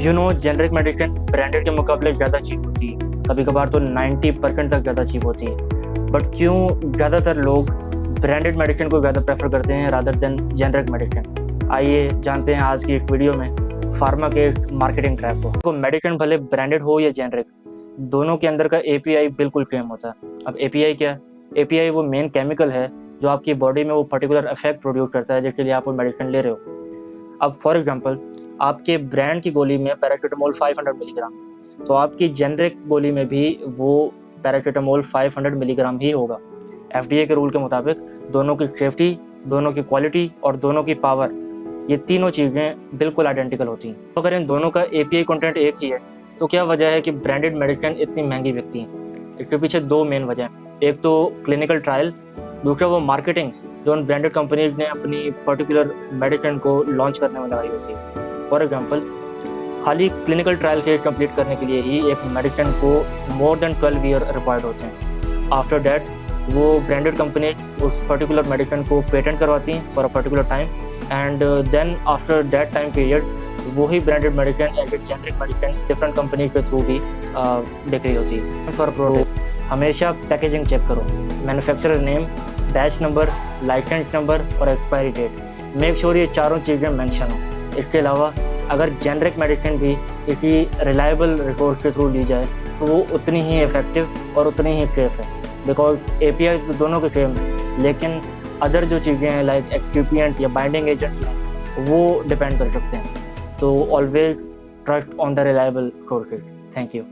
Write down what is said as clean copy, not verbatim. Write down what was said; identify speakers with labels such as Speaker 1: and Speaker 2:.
Speaker 1: Generic medicine branded के मुकाबले ज़्यादा चीप होती है, कभी कभार तो 90% तक ज़्यादा चीप होती है। बट क्यों ज़्यादातर लोग ब्रांडेड मेडिसिन को ज़्यादा प्रेफर करते हैं रादर देन जेनरिक मेडिसिन? आइए जानते हैं आज की इस वीडियो में फार्मा के मार्केटिंग ट्रैप को। मेडिसिन भले ब्रांडेड हो या जेनरिक, दोनों के अंदर का एपीआई बिल्कुल सेम होता है। अब एपीआई क्या है? एपीआई वो मेन केमिकल है जो आपकी बॉडी में वो पर्टिकुलर इफेक्ट प्रोड्यूस करता है जिसके लिए आप वो मेडिसिन ले रहे हो। अब फॉर एग्जांपल, आपके ब्रांड की गोली में पैरासीटामोल 500 मिलीग्राम, तो आपकी जेनरिक गोली में भी वो पैरासीटामोल 500 मिलीग्राम ही होगा। एफडीए के रूल के मुताबिक दोनों की सेफ्टी, दोनों की क्वालिटी और दोनों की पावर, ये तीनों चीज़ें बिल्कुल आइडेंटिकल होती हैं। तो अगर इन दोनों का एपीआई कंटेंट एक ही है तो क्या वजह है कि ब्रांडेड मेडिसिन इतनी महंगी बिकती हैं? इसके पीछे दो मेन वजह हैं। एक तो क्लिनिकल ट्रायल, दूसरा वो मार्केटिंग जो उन ब्रांडेड कंपनीज ने अपनी पर्टिकुलर मेडिसिन को लॉन्च करने में लगाई होती है। फॉर एग्जांपल, खाली क्लिनिकल ट्रायल फेज कंप्लीट करने के लिए ही एक मेडिसिन को मोर देन 12 ईयर रिक्वायर्ड होते हैं। आफ्टर दैट वो ब्रांडेड कंपनी उस पर्टिकुलर मेडिसिन को पेटेंट करवाती हैं for a particular time, and then after that time period वही branded medicine as a generic medicine different company के थ्रू भी बिक रही होती है। फॉर प्रोडक्ट हमेशा पैकेजिंग चेक करो, manufacturer name, batch number, licence number और एक्सपायरी डेट। मेक श्योर ये चारों चीज़ें मेंशन हो। इसके अलावा अगर जेनरिक मेडिसिन भी किसी रिलायबल रिसोर्स के थ्रू ली जाए तो वो उतनी ही इफेक्टिव और उतनी ही सेफ है, बिकॉज एपीआई तो दोनों के सेम है, लेकिन अदर जो चीज़ें हैं लाइक एक्सिपिएंट या बाइंडिंग एजेंट वो डिपेंड कर सकते हैं। तो always trust on the reliable sources. Thank you.